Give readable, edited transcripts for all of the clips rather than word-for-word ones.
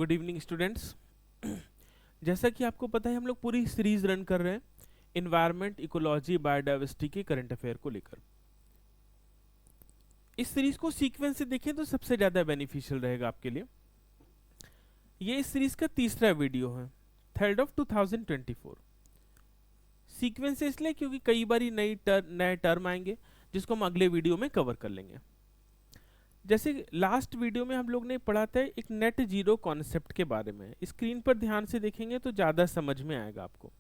Good evening students. जैसा कि आपको पता है हम लोग पूरी सीरीज रन कर रहे हैं इन्वायरमेंट, इकोलॉजी, बायोडाइवर्सिटी के करंट अफेयर को लेकर। इस सीरीज को सीक्वेंस से देखें तो सबसे ज़्यादा बेनिफिशियल रहेगा आपके लिए। ये इस सीरीज का तीसरा वीडियो है, 3rd of 2024। सीक्वेंस से इसलिए क्योंकि कई बार नए टर्म आएंगे जिसको हम अगले वीडियो में कवर कर लेंगे। जैसे लास्ट वीडियो में हम लोग ने पढ़ा था एक नेट जीरो कॉन्सेप्ट के बारे में। स्क्रीन पर ध्यान से देखेंगे तो ज़्यादा समझ में आएगा आपको।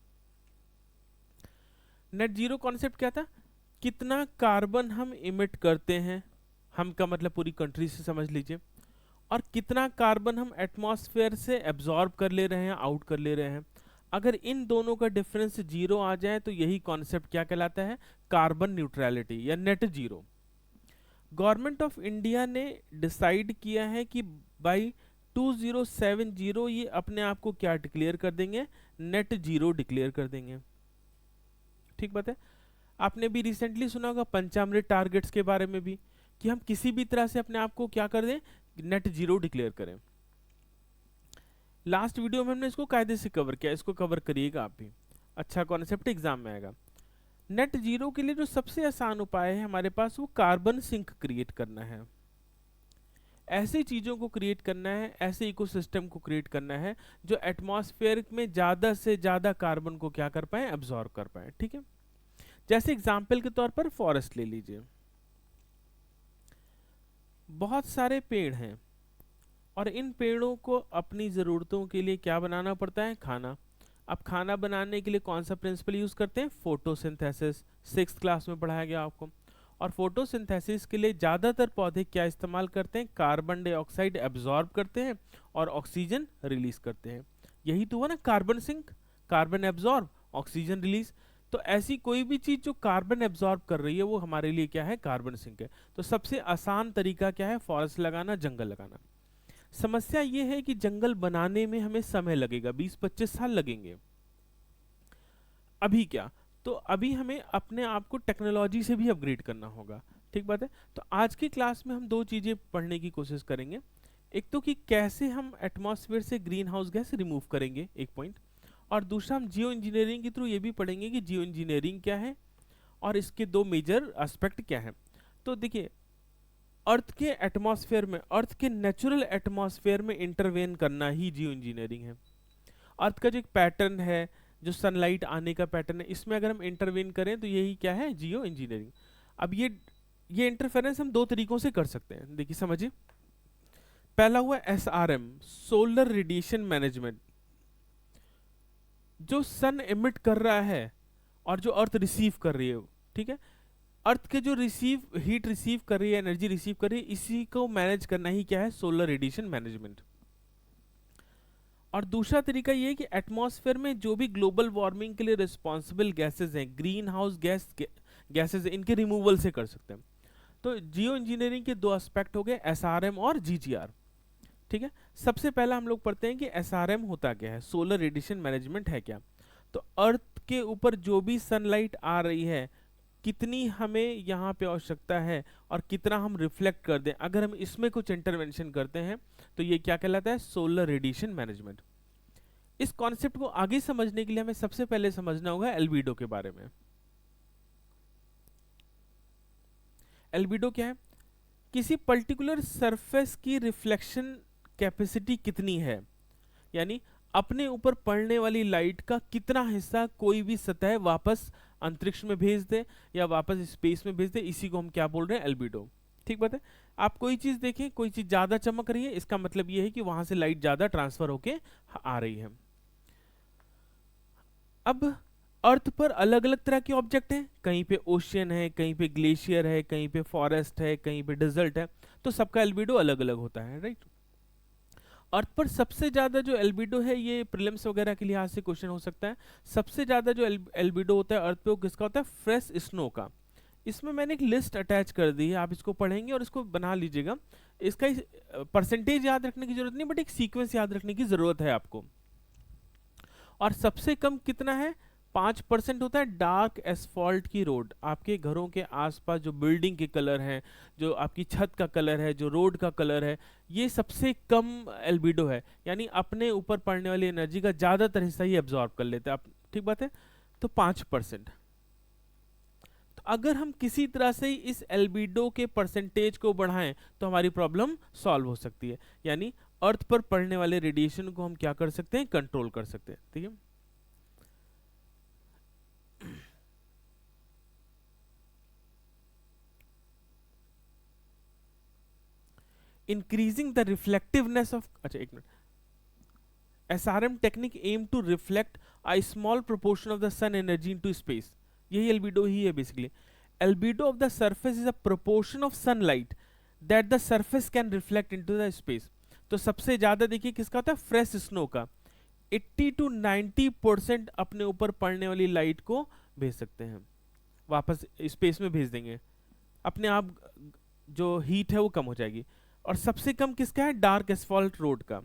नेट जीरो कॉन्सेप्ट क्या था? कितना कार्बन हम इमिट करते हैं, हम का मतलब पूरी कंट्री से समझ लीजिए, और कितना कार्बन हम एटमॉस्फेयर से एब्जॉर्ब कर ले रहे हैं, आउट कर ले रहे हैं। अगर इन दोनों का डिफरेंस जीरो आ जाए तो यही कॉन्सेप्ट क्या कहलाता है? कार्बन न्यूट्रलिटी या net zero. Government of India ने डिसाइड किया है कि बाई 2070 ये अपने आप को क्या डिक्लेयर कर देंगे? नेट जीरो डिक्लेयर कर देंगे। ठीक बात है। आपने भी रिसेंटली सुना होगा पंचामृत टारगेट्स के बारे में भी, कि हम किसी भी तरह से अपने आप को क्या कर दें? नेट जीरो डिक्लेयर करें। लास्ट वीडियो में हमने इसको कायदे से कवर किया, इसको कवर करिएगा आप भी। अच्छा कॉन्सेप्ट एग्जाम में आएगा। नेट जीरो के लिए जो सबसे आसान उपाय है हमारे पास, वो कार्बन सिंक क्रिएट करना है। ऐसी चीज़ों को क्रिएट करना है, ऐसे इकोसिस्टम को क्रिएट करना है जो एटमॉस्फेयर में ज़्यादा से ज़्यादा कार्बन को क्या कर पाए? एब्जॉर्ब कर पाए। ठीक है। जैसे एग्जाम्पल के तौर पर फॉरेस्ट ले लीजिए। बहुत सारे पेड़ हैं और इन पेड़ों को अपनी ज़रूरतों के लिए क्या बनाना पड़ता है? खाना। अब खाना बनाने के लिए कौन सा प्रिंसिपल यूज़ करते हैं? फोटोसिंथेसिस। 6th क्लास में पढ़ाया गया आपको। और फोटोसिंथेसिस के लिए ज़्यादातर पौधे क्या इस्तेमाल करते हैं? कार्बन डाइऑक्साइड एब्जॉर्ब करते हैं और ऑक्सीजन रिलीज करते हैं। यही तो हुआ ना carbon sink, carbon absorb, oxygen release. तो ऐसी कोई भी चीज़ जो कार्बन एब्जॉर्ब कर रही है वो हमारे लिए क्या है? कार्बन सिंक है। तो सबसे आसान तरीका क्या है? फॉरेस्ट लगाना, जंगल लगाना। समस्या ये है कि जंगल बनाने में हमें समय लगेगा, 20-25 साल लगेंगे। अभी क्या, तो अभी हमें अपने आप को टेक्नोलॉजी से भी अपग्रेड करना होगा। ठीक बात है। तो आज की क्लास में हम दो चीज़ें पढ़ने की कोशिश करेंगे। एक तो कि कैसे हम एटमॉस्फेयर से ग्रीन हाउस गैस रिमूव करेंगे, एक पॉइंट। और दूसरा हम जियो इंजीनियरिंग के थ्रू ये भी पढ़ेंगे कि जियो इंजीनियरिंग क्या है और इसके दो मेजर एस्पेक्ट क्या है। तो देखिए, अर्थ के एटमॉस्फेयर में, अर्थ के नेचुरल एटमॉस्फेयर में इंटरवेन करना ही जियो इंजीनियरिंग है। अर्थ का जो एक पैटर्न है, जो सनलाइट आने का पैटर्न है, इसमें अगर हम इंटरवेन करें तो यही क्या है? जियो इंजीनियरिंग। अब ये इंटरफेरेंस हम दो तरीकों से कर सकते हैं। देखिए समझिए, पहला हुआ SRM, सोलर रेडिएशन मैनेजमेंट। जो सन एमिट कर रहा है और जो अर्थ रिसीव कर रही है, ठीक है, अर्थ के जो हीट रिसीव कर रही है, एनर्जी रिसीव कर रही है, इसी को मैनेज करना ही क्या है? Solar radiation management. और दूसरा तरीका ये है कि एटमॉस्फेयर में जो भी ग्लोबल वार्मिंग के लिए रिस्पॉन्सिबल गैसेज हैं, ग्रीन हाउस गैसेज, इनके रिमूवल से कर सकते हैं। तो जियो इंजीनियरिंग के दो एस्पेक्ट हो गए, SRM और GGR। ठीक है। सबसे पहला हम लोग पढ़ते हैं कि SRM होता क्या है, सोलर रेडिएशन मैनेजमेंट है क्या। तो अर्थ के ऊपर जो भी सनलाइट आ रही है, कितनी हमें यहाँ पे आवश्यकता है और कितना हम रिफ्लेक्ट कर दें, अगर हम इसमें कुछ इंटरवेंशन करते हैं तो ये क्या कहलाता है? Solar radiation management. इस कॉन्सेप्ट को आगे समझने के लिए हमें सबसे पहले समझना होगा एल्बिडो के बारे में। एल्बिडो क्या है? किसी पर्टिकुलर सरफेस की रिफ्लेक्शन कैपेसिटी कितनी है, यानी अपने ऊपर पड़ने वाली लाइट का कितना हिस्सा कोई भी सतह वापस अंतरिक्ष में भेज दे या वापस स्पेस में भेज दे, इसी को हम क्या बोल रहे हैं? एल्बिडो। ठीक बात है। आप कोई चीज देखें, कोई चीज ज्यादा चमक रही है, इसका मतलब ये है कि वहां से लाइट ज्यादा ट्रांसफर होके आ रही है। अब अर्थ पर अलग अलग तरह के ऑब्जेक्ट हैं, कहीं पे ओशियन है, कहीं पे ग्लेशियर है, कहीं पे फॉरेस्ट है, कहीं पे डेजर्ट है। तो सबका एल्बिडो अलग अलग होता है, राइट। अर्थ पर सबसे ज्यादा जो एल्बिडो है, ये प्रीलिम्स वगैरह के लिहाज से क्वेश्चन हो सकता है, सबसे ज्यादा जो एल्बिडो होता है अर्थ पे, वो किसका होता है? फ्रेश स्नो का। इसमें मैंने एक लिस्ट अटैच कर दी है, आप इसको पढ़ेंगे और इसको बना लीजिएगा। इसका परसेंटेज याद रखने की जरूरत नहीं, बट एक सीक्वेंस याद रखने की जरूरत है आपको। और सबसे कम कितना है? 5% होता है डार्क एसफॉल्ट की रोड, आपके घरों के आसपास जो बिल्डिंग के कलर हैं, जो आपकी छत का कलर है, जो रोड का कलर है, ये सबसे कम एल्बिडो है, यानी अपने ऊपर पड़ने वाली एनर्जी का ज़्यादातर हिस्सा ये एब्जॉर्ब कर लेते हैं आप, ठीक बात है। तो 5%, तो अगर हम किसी तरह से इस एल्बिडो के परसेंटेज को बढ़ाएं तो हमारी प्रॉब्लम सॉल्व हो सकती है, यानी अर्थ पर पड़ने वाले रेडिएशन को हम क्या कर सकते हैं, कंट्रोल कर सकते हैं, ठीक है। इंक्रीजिंग द रिफ्लेक्टिवनेस ऑफ, अच्छा एक minute, SRM technique aim to reflect a small proportion of the sun energy into space, यही एल्बिडो ही है basically. Albedo of the surface is a proportion of sunlight that the surface can reflect into the space. तो सबसे ज्यादा देखिए किसका होता है, फ्रेश स्नो का, 80 to 90% अपने ऊपर पड़ने वाली लाइट को भेज सकते हैं, वापस स्पेस में भेज देंगे, अपने आप जो हीट है वो कम हो जाएगी। और सबसे कम किसका है, डार्क एसफॉल्ट रोड का।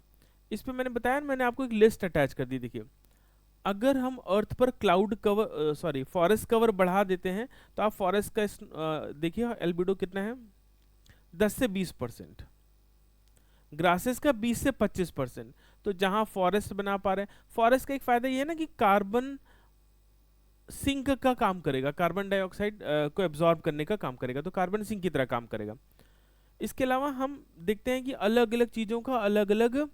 इस पे मैंने बताया, मैंने आपको एक लिस्ट अटैच कर दी, देखिए अगर हम अर्थ पर क्लाउड कवर फॉरेस्ट कवर बढ़ा देते हैं तो आप फॉरेस्ट का देखिए एल्बिडो कितना है, 10 से 20%, ग्रासेस का 20 से 25%। तो जहां फॉरेस्ट बना पा रहे हैं, फॉरेस्ट का एक फायदा ये है ना कि कार्बन सिंक का काम करेगा, कार्बन डाइऑक्साइड को एब्जॉर्ब करने का काम करेगा, तो कार्बन सिंक की तरह काम करेगा। इसके अलावा हम देखते हैं कि अलग अलग चीज़ों का अलग अलग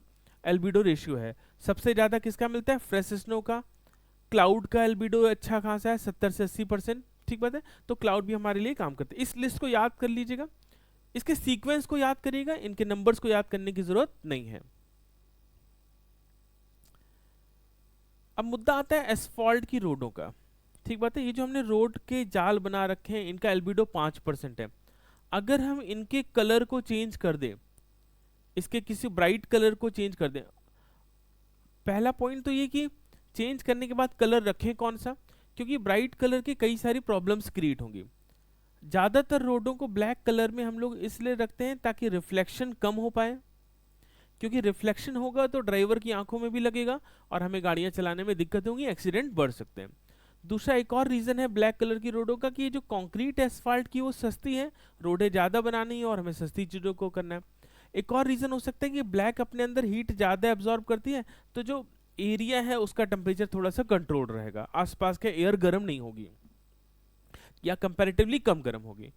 एल्बिडो रेशियो है। सबसे ज़्यादा किसका मिलता है, फ्रेश स्नो का। क्लाउड का एल्बिडो अच्छा खासा है, 70 से 80%, ठीक बात है। तो क्लाउड भी हमारे लिए काम करते हैं। इस लिस्ट को याद कर लीजिएगा, इसके सीक्वेंस को याद करिएगा, इनके नंबर्स को याद करने की जरूरत नहीं है। अब मुद्दा आता है एसफॉल्ट की रोडों का, ठीक बात है। ये जो हमने रोड के जाल बना रखे हैं, इनका एल्बिडो 5% है। अगर हम इनके कलर को चेंज कर दें, इसके किसी ब्राइट कलर को चेंज कर दें, पहला पॉइंट तो ये कि चेंज करने के बाद कलर रखें कौन सा, क्योंकि ब्राइट कलर की कई सारी प्रॉब्लम्स क्रिएट होंगी। ज़्यादातर रोडों को ब्लैक कलर में हम लोग इसलिए रखते हैं ताकि रिफ्लेक्शन कम हो पाए, क्योंकि रिफ्लेक्शन होगा तो ड्राइवर की आंखों में भी लगेगा और हमें गाड़ियां चलाने में दिक्कत होंगी, एक्सीडेंट बढ़ सकते हैं। दूसरा एक और रीज़न है ब्लैक कलर की रोडों का कि ये जो कंक्रीट एसफाल्ट की वो सस्ती है, रोडें ज़्यादा बनानी है और हमें सस्ती चीज़ों को करना है। एक और रीज़न हो सकता है कि ब्लैक अपने अंदर हीट ज़्यादा एब्जॉर्ब करती है, तो जो एरिया है उसका टेम्परेचर थोड़ा सा कंट्रोल रहेगा, आसपास के एयर गर्म नहीं होगी या कंपैरेटिवली कम गर्म होगी,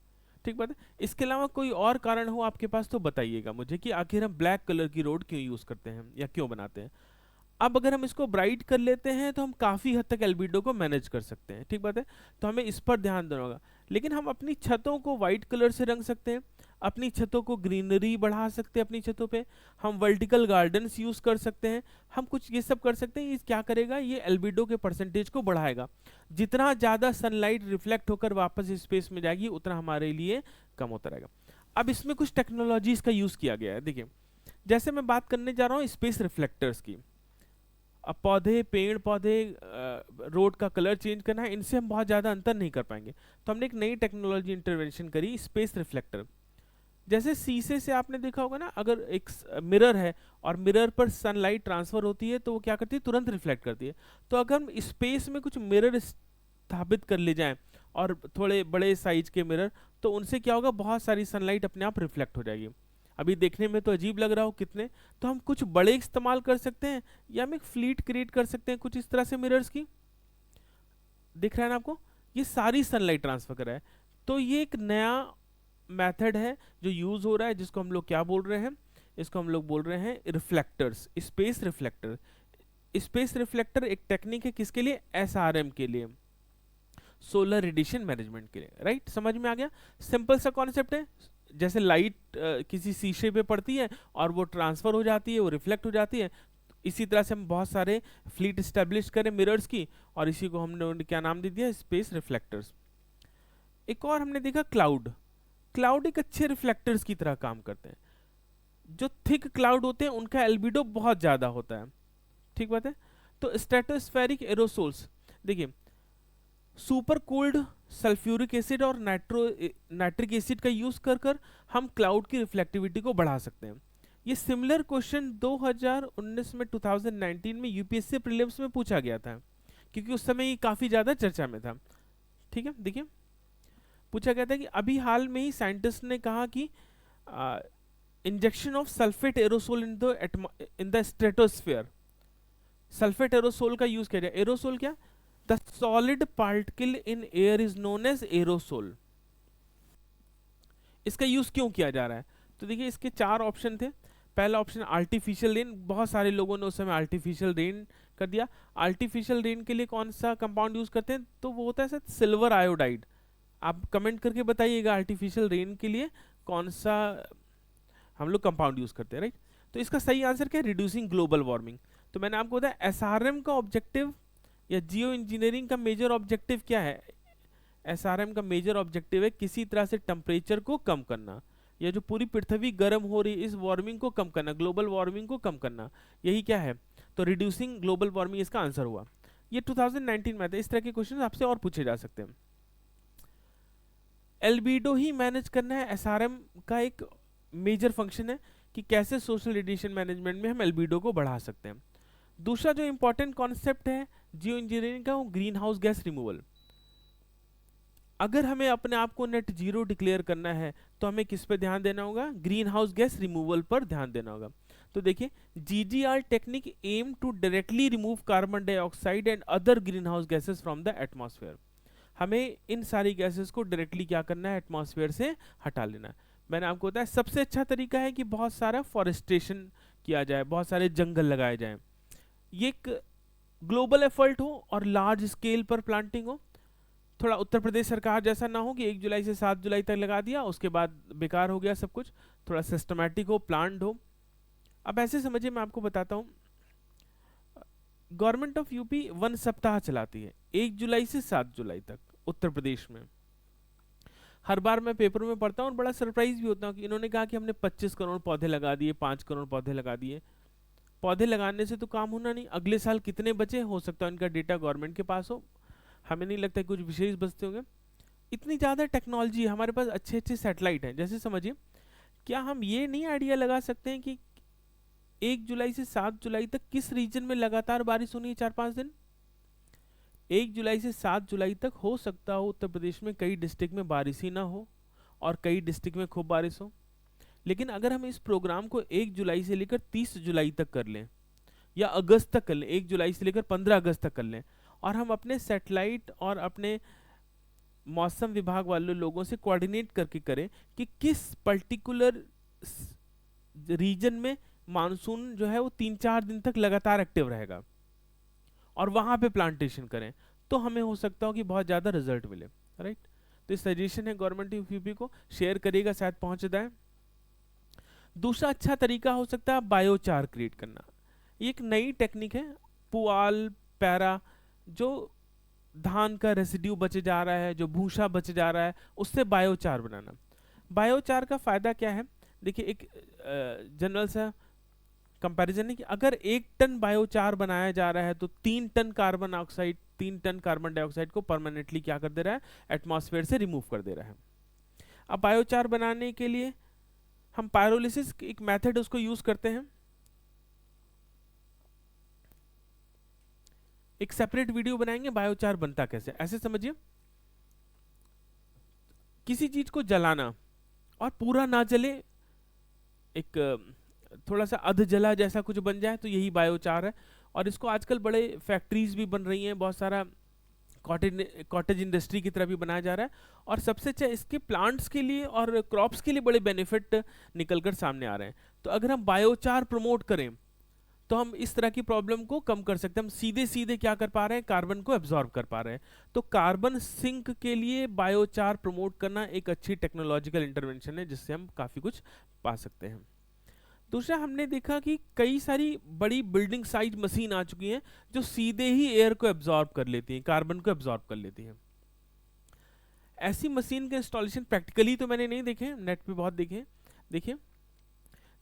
ठीक बात है। इसके अलावा कोई और कारण हो आपके पास तो बताइएगा मुझे कि आखिर हम ब्लैक कलर की रोड क्यों यूज़ करते हैं या क्यों बनाते हैं। अब अगर हम इसको ब्राइट कर लेते हैं तो हम काफ़ी हद तक एल्बिडो को मैनेज कर सकते हैं, ठीक बात है। तो हमें इस पर ध्यान देना होगा। लेकिन हम अपनी छतों को वाइट कलर से रंग सकते हैं, अपनी छतों को ग्रीनरी बढ़ा सकते हैं, अपनी छतों पे हम वर्टिकल गार्डन्स यूज़ कर सकते हैं, हम कुछ ये सब कर सकते हैं। ये क्या करेगा, ये एल्बिडो के परसेंटेज को बढ़ाएगा। जितना ज़्यादा सनलाइट रिफ्लेक्ट होकर वापस स्पेस में जाएगी उतना हमारे लिए कम होता रहेगा। अब इसमें कुछ टेक्नोलॉजीज़ का यूज़ किया गया है। देखिए जैसे मैं बात करने जा रहा हूँ स्पेस रिफ्लेक्टर्स की। अब पौधे, पेड़ पौधे, रोड का कलर चेंज करना है, इनसे हम बहुत ज़्यादा अंतर नहीं कर पाएंगे। तो हमने एक नई टेक्नोलॉजी इंटरवेंशन करी, स्पेस रिफ्लेक्टर। जैसे शीशे से आपने देखा होगा ना, अगर एक मिरर है और मिरर पर सनलाइट ट्रांसफर होती है तो वो क्या करती है, तुरंत रिफ्लेक्ट करती है। तो अगर हम स्पेस में कुछ मिरर स्थापित कर ले जाएं और थोड़े बड़े साइज के मिरर, तो उनसे क्या होगा, बहुत सारी सनलाइट अपने आप रिफ्लेक्ट हो जाएगी। अभी देखने में तो अजीब लग रहा हो कितने, तो हम कुछ बड़े इस्तेमाल कर सकते हैं या हम एक फ्लीट क्रिएट कर सकते हैं कुछ इस तरह से मिरर्स की। दिख रहा है ना आपको, ये सारी सनलाइट ट्रांसफर कर रहा है। तो ये एक नया मेथड है जो यूज हो रहा है, जिसको हम लोग क्या बोल रहे हैं, इसको हम लोग बोल रहे हैं reflectors, space reflector. Space reflector एक टेक्निक है किसके लिए, एसआरएम के लिए, सोलर रेडिएशन मैनेजमेंट के लिए। राइट, समझ में आ गया। सिंपल सा कॉन्सेप्ट है, जैसे लाइट किसी शीशे पे पड़ती है और वो ट्रांसफर हो जाती है, वो रिफ्लेक्ट हो जाती है, इसी तरह से हम बहुत सारे फ्लीट स्टैब्लिश करें मिरर्स की, और इसी को हमने क्या नाम दे दिया, स्पेस रिफ्लेक्टर्स। एक और हमने देखा क्लाउड। क्लाउड एक अच्छे रिफ्लेक्टर्स की तरह काम करते हैं। जो थिक क्लाउड होते हैं उनका एल्बिडो बहुत ज्यादा होता है, ठीक बात है। तो स्ट्रेटोस्फेरिक एरोसोल्स, देखिए सुपर कोल्ड सल्फ्यूरिक एसिड और नाइट्रिक एसिड का यूज कर कर हम क्लाउड की रिफ्लेक्टिविटी को बढ़ा सकते हैं। ये सिमिलर क्वेश्चन 2019 में 2019 में यूपीएससी प्रीलिम्स में पूछा गया था क्योंकि उस समय ये काफी ज्यादा चर्चा में था। ठीक है, देखिए पूछा गया था कि अभी हाल में ही साइंटिस्ट ने कहा कि injection of sulphate aerosol in the stratosphere, sulphate aerosol का यूज किया जाए। एरोसोल क्या, the solid particle in air is known as aerosol. इसका यूज क्यों किया जा रहा है, तो देखिए इसके 4 ऑप्शन थे। पहला ऑप्शन आर्टिफिशियल रेन, बहुत सारे लोगों ने उस समय आर्टिफिशियल रेन कर दिया। आर्टिफिशियल रेन के लिए कौन सा कंपाउंड यूज करते हैं, तो वो होता है सर सिल्वर आयोडाइड। आप कमेंट करके बताइएगा आर्टिफिशियल रेन के लिए कौन सा हम लोग कंपाउंड यूज करते हैं, राइट। तो इसका सही आंसर क्या है, रिड्यूसिंग ग्लोबल वार्मिंग। तो मैंने आपको बताया एसआरएम का ऑब्जेक्टिव या जियो इंजीनियरिंग का मेजर ऑब्जेक्टिव क्या है। एसआरएम का मेजर ऑब्जेक्टिव है किसी तरह से टेम्परेचर को कम करना, या जो पूरी पृथ्वी गर्म हो रही है इस वार्मिंग को कम करना, ग्लोबल वार्मिंग को कम करना, यही क्या है, तो रिड्यूसिंग ग्लोबल वार्मिंग इसका आंसर हुआ। ये 2019 में था। इस तरह के क्वेश्चन आपसे और पूछे जा सकते हैं। एल्बिडो ही मैनेज करना है, एसआरएम का एक मेजर फंक्शन है कि कैसे सोशल रेडिएशन मैनेजमेंट में हम एल्बिडो को बढ़ा सकते हैं। दूसरा जो इंपॉर्टेंट कॉन्सेप्ट है जियो इंजीनियरिंग का, वो ग्रीन हाउस गैस रिमूवल। अगर हमें अपने आप को नेट जीरो डिक्लेयर करना है तो हमें किस पे ध्यान देना होगा, ग्रीन हाउस गैस रिमूवल पर ध्यान देना होगा। तो देखिए GGR technique aim to directly remove carbon dioxide and other greenhouse gases from the atmosphere. हमें इन सारी गैसेस को डायरेक्टली क्या करना है, एटमॉस्फेयर से हटा लेना है। मैंने आपको बताया सबसे अच्छा तरीका है कि बहुत सारा फॉरेस्टेशन किया जाए, बहुत सारे जंगल लगाए जाएं। ये एक ग्लोबल एफर्ट हो और लार्ज स्केल पर प्लांटिंग हो। थोड़ा उत्तर प्रदेश सरकार जैसा ना हो कि 1 जुलाई से 7 जुलाई तक लगा दिया उसके बाद बेकार हो गया सब कुछ। थोड़ा सिस्टमैटिक हो, प्लान्ड हो। अब ऐसे समझिए, मैं आपको बताता हूँ, गवर्नमेंट ऑफ यूपी 1 सप्ताह चलाती है 1 जुलाई से 7 जुलाई तक उत्तर प्रदेश में। हर बार मैं पेपर में पढ़ता हूँ और बड़ा सरप्राइज भी होता हूँ कि इन्होंने कहा कि हमने 25 करोड़ पौधे लगा दिए, 5 करोड़ पौधे लगा दिए। पौधे लगाने से तो काम होना नहीं, अगले साल कितने बचे, हो सकता है उनका डेटा गवर्नमेंट के पास हो, हमें नहीं लगता कुछ विशेष बचते होंगे। इतनी ज़्यादा टेक्नोलॉजी, हमारे पास अच्छे अच्छे सैटेलाइट हैं। जैसे समझिए, क्या हम ये नहीं आइडिया लगा सकते हैं कि 1 जुलाई से 7 जुलाई तक किस रीजन में लगातार बारिश होनी है 4-5 दिन। 1 जुलाई से 7 जुलाई तक हो सकता हो उत्तर प्रदेश में कई डिस्ट्रिक्ट में बारिश ही ना हो और कई डिस्ट्रिक्ट में खूब बारिश हो। लेकिन अगर हम इस प्रोग्राम को 1 जुलाई से लेकर 30 जुलाई तक कर लें या अगस्त तक कर लें, 1 जुलाई से लेकर 15 अगस्त तक कर लें, और हम अपने सैटेलाइट और अपने मौसम विभाग वाले लोगों से कोऑर्डिनेट करके करें कि किस पर्टिकुलर रीजन में मानसून जो है वो 3-4 दिन तक लगातार एक्टिव रहेगा और वहां पे प्लांटेशन करें, तो हमें हो सकता हो कि बहुत ज़्यादा रिजल्ट मिले, राइट। तो सजेशन है गवर्नमेंट ऑफ यूपी को, शेयर करिएगा, शायद पहुंच जाए। दूसरा अच्छा तरीका हो सकता है बायोचार क्रिएट करना। ये एक नई टेक्निक है, पुआल पैरा, जो धान का रेसिड्यू बचे जा रहा है, जो भूसा बचे जा रहा है, उससे बायोचार बनाना। बायोचार का फायदा क्या है, देखिए एक जनरल सा कंपैरिजन है कि अगर 1 टन बायोचार बनाया जा रहा है तो 3 ton carbon oxide, 3 ton carbon dioxide को परमानेंटली क्या कर दे रहा है, एटमॉस्फेयर से रिमूव कर दे रहा है। अब बायोचार बनाने के लिए हम पायरोलिसिस एक मेथड उसको यूज करते हैं। एक सेपरेट वीडियो बनाएंगे बायोचार बनता कैसे। ऐसे समझिए, किसी चीज को जलाना और पूरा ना जले, एक थोड़ा सा अध जला जैसा कुछ बन जाए, तो यही बायोचार है। और इसको आजकल बड़े फैक्ट्रीज भी बन रही हैं, बहुत सारा कॉटेज इंडस्ट्री की तरह भी बनाया जा रहा है। और सबसे अच्छा इसके प्लांट्स के लिए और क्रॉप्स के लिए बड़े बेनिफिट निकलकर सामने आ रहे हैं। तो अगर हम बायोचार प्रमोट करें तो हम इस तरह की प्रॉब्लम को कम कर सकते हैं। हम सीधे सीधे क्या कर पा रहे हैं, कार्बन को एब्जॉर्ब कर पा रहे हैं। तो कार्बन सिंक के लिए बायोचार प्रमोट करना एक अच्छी टेक्नोलॉजिकल इंटरवेंशन है, जिससे हम काफ़ी कुछ पा सकते हैं। दूसरा, हमने देखा कि कई सारी बड़ी बिल्डिंग साइज मशीन आ चुकी हैं जो सीधे ही एयर को एब्जॉर्ब कर लेती हैं, कार्बन को एब्जॉर्ब कर लेती हैं। ऐसी मशीन के इंस्टॉलेशन प्रैक्टिकली तो मैंने नहीं देखे, नेट पे बहुत देखे। देखिए,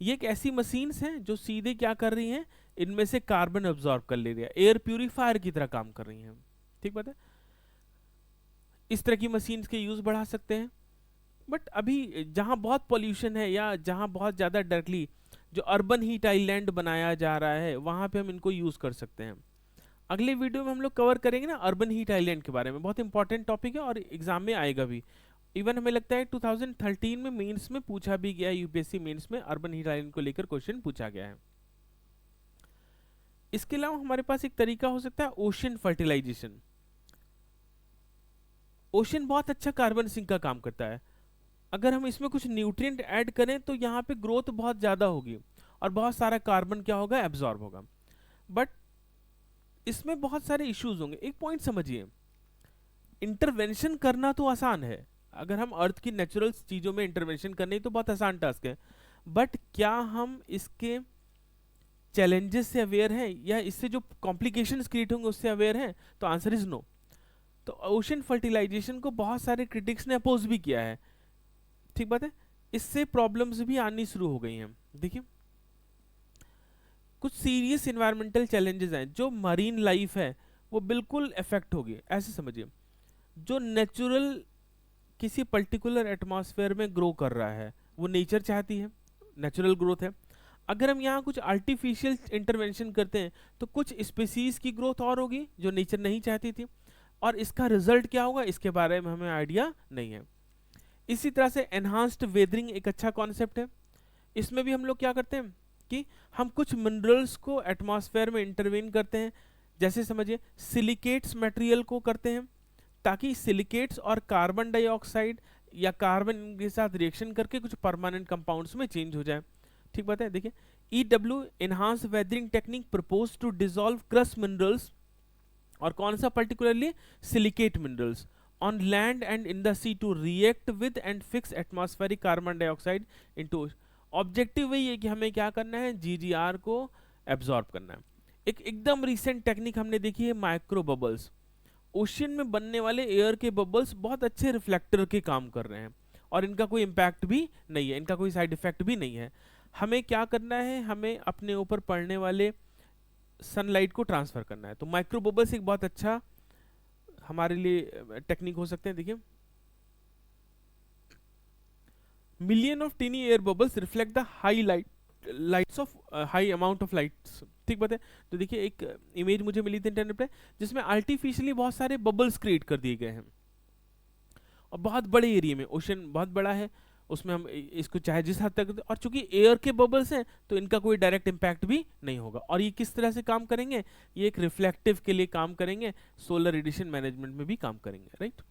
ये एक ऐसी मशीन्स हैं जो सीधे क्या कर रही हैं, इनमें से कार्बन एब्जॉर्ब कर ले रही है, एयर प्यूरिफायर की तरह काम कर रही हैं। ठीक बात है। इस तरह की मशीन्स के यूज बढ़ा सकते हैं। बट अभी जहां बहुत पॉल्यूशन है या जहां बहुत ज़्यादा डायरेक्टली जो अर्बन हीट आइलैंड बनाया जा रहा है, वहां पे हम इनको यूज कर सकते हैं। अगले वीडियो में हम लोग कवर करेंगे ना अर्बन हीट आइलैंड के बारे में, बहुत इंपॉर्टेंट टॉपिक है और एग्जाम में आएगा भी। इवन हमें लगता है 2013 में मेंस में पूछा भी गया है, यूपीएससी मेंस में अर्बन हीट आइलैंड को लेकर क्वेश्चन पूछा गया है। इसके अलावा हमारे पास एक तरीका हो सकता है ओशन फर्टिलाइजेशन। ओशन बहुत अच्छा कार्बन सिंक का काम करता है। अगर हम इसमें कुछ न्यूट्रिएंट ऐड करें तो यहाँ पे ग्रोथ बहुत ज़्यादा होगी और बहुत सारा कार्बन क्या होगा, एब्जॉर्ब होगा। बट इसमें बहुत सारे इश्यूज होंगे। एक पॉइंट समझिए, इंटरवेंशन करना तो आसान है, अगर हम अर्थ की नेचुरल चीज़ों में इंटरवेंशन करने तो बहुत आसान टास्क है, बट क्या हम इसके चैलेंजेस से अवेयर हैं या इससे जो कॉम्प्लिकेशंस क्रिएट होंगे उससे अवेयर हैं? तो आंसर इज नो। तो ओशन फर्टिलाइजेशन को बहुत सारे क्रिटिक्स ने अपोज भी किया है, ठीक बात है। इससे प्रॉब्लम्स भी आनी शुरू हो गई हैं। देखिए कुछ सीरियस इन्वायरमेंटल चैलेंजेस हैं, जो मरीन लाइफ है वो बिल्कुल इफेक्ट होगी। ऐसे समझिए, जो नेचुरल किसी पर्टिकुलर एटमॉस्फेयर में ग्रो कर रहा है वो नेचर चाहती है, नेचुरल ग्रोथ है। अगर हम यहाँ कुछ आर्टिफिशियल इंटरवेंशन करते हैं तो कुछ स्पीसीज की ग्रोथ और होगी जो नेचर नहीं चाहती थी, और इसका रिजल्ट क्या होगा इसके बारे में हमें आइडिया नहीं है। इसी तरह से एनहांस्ड वेदरिंग एक अच्छा कॉन्सेप्ट है। इसमें भी हम लोग क्या करते हैं कि हम कुछ मिनरल्स को एटमॉस्फेयर में इंटरवेन करते हैं, जैसे समझिए सिलिकेट्स मटेरियल को करते हैं, ताकि सिलिकेट्स और कार्बन डाइऑक्साइड या कार्बन के साथ रिएक्शन करके कुछ परमानेंट कंपाउंड्स में चेंज हो जाए, ठीक बात है। देखिए EW enhance weathering technique propose to dissolve crust minerals, और कौन सा particularly, silicate minerals on land and in the sea to react with and fix atmospheric carbon dioxide into. Objective वही है कि हमें क्या करना है, GGR को एब्जॉर्ब करना है। एक एकदम रिसेंट टेक्निक हमने देखी है माइक्रो बबल्स। ओशन में बनने वाले एयर के बबल्स बहुत अच्छे रिफ्लेक्टर के काम कर रहे हैं और इनका कोई इम्पैक्ट भी नहीं है, इनका कोई साइड इफेक्ट भी नहीं है। हमें क्या करना है, हमें अपने ऊपर पड़ने वाले सनलाइट को ट्रांसफर करना है। तो माइक्रो बबल्स एक बहुत अच्छा हमारे लिए टेक्निक हो सकते हैं। देखिए million of tiny air bubbles reflect the high lights of high amount of lights, ठीक बात है। तो देखिए एक इमेज मुझे मिली थी इंटरनेट पे जिसमें आर्टिफिशियली बहुत सारे बबल्स क्रिएट कर दिए गए हैं और बहुत बड़े एरिया में, ओशन बहुत बड़ा है, उसमें हम इसको चाहे जिस हद तक, और चूंकि एयर के बबल्स हैं तो इनका कोई डायरेक्ट इम्पैक्ट भी नहीं होगा। और ये किस तरह से काम करेंगे, ये एक रिफ्लेक्टिव के लिए काम करेंगे, सोलर रेडिएशन मैनेजमेंट में भी काम करेंगे, राइट।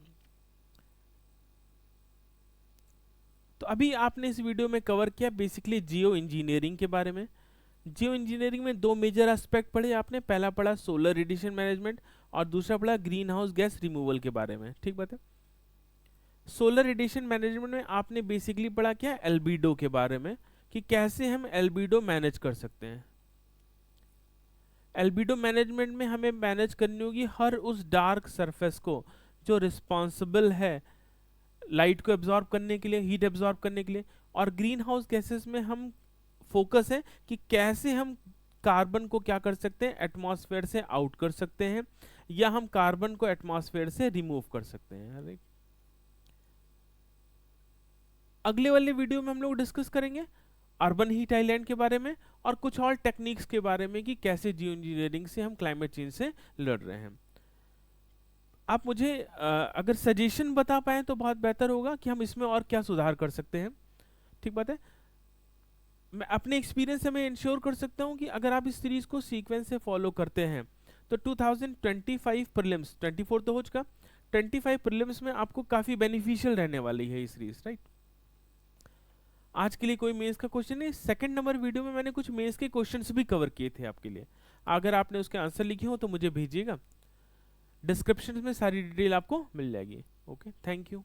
तो अभी आपने इस वीडियो में कवर किया बेसिकली जियो इंजीनियरिंग के बारे में। जियो इंजीनियरिंग में दो मेजर एस्पेक्ट पढ़े आपने, पहला पढ़ा सोलर रेडिएशन मैनेजमेंट और दूसरा पढ़ा ग्रीन हाउस गैस रिमूवल के बारे में, ठीक बात है। सोलर रेडिएशन मैनेजमेंट में आपने बेसिकली पढ़ा क्या, एल्बिडो के बारे में, कि कैसे हम एल्बिडो मैनेज कर सकते हैं। एल्बिडो मैनेजमेंट में हमें मैनेज करनी होगी हर उस डार्क सरफेस को जो रिस्पॉन्सिबल है लाइट को एब्जॉर्ब करने के लिए, हीट एब्जॉर्ब करने के लिए। और ग्रीन हाउस गैसेस में हम फोकस है कि कैसे हम कार्बन को क्या कर सकते हैं, एटमॉस्फेयर से आउट कर सकते हैं या हम कार्बन को एटमॉस्फेयर से रिमूव कर सकते हैं, राइट। अगले वाले वीडियो में हम लोग डिस्कस करेंगे अर्बन हीट आइलैंड के बारे में और कुछ और टेक्निक्स के बारे में कि कैसे जियो इंजीनियरिंग से हम क्लाइमेट चेंज से लड़ रहे हैं। आप मुझे अगर सजेशन बता पाएं तो बहुत बेहतर होगा कि हम इसमें और क्या सुधार कर सकते हैं, ठीक बात है। मैं अपने एक्सपीरियंस से मैं इंश्योर कर सकता हूं कि अगर आप इस सीरीज को सीक्वेंस से फॉलो करते हैं तो 2025 प्रीलिम्स, 24 तो हो चुका, 25 प्रीलिम्स में आपको काफी बेनिफिशियल रहने वाली है ये सीरीज, राइट। आज के लिए कोई मेंस का क्वेश्चन नहीं। सेकंड नंबर वीडियो में मैंने कुछ मेंस के क्वेश्चंस भी कवर किए थे आपके लिए, अगर आपने उसके आंसर लिखे हो तो मुझे भेजिएगा, डिस्क्रिप्शन में सारी डिटेल आपको मिल जाएगी। Okay, thank you.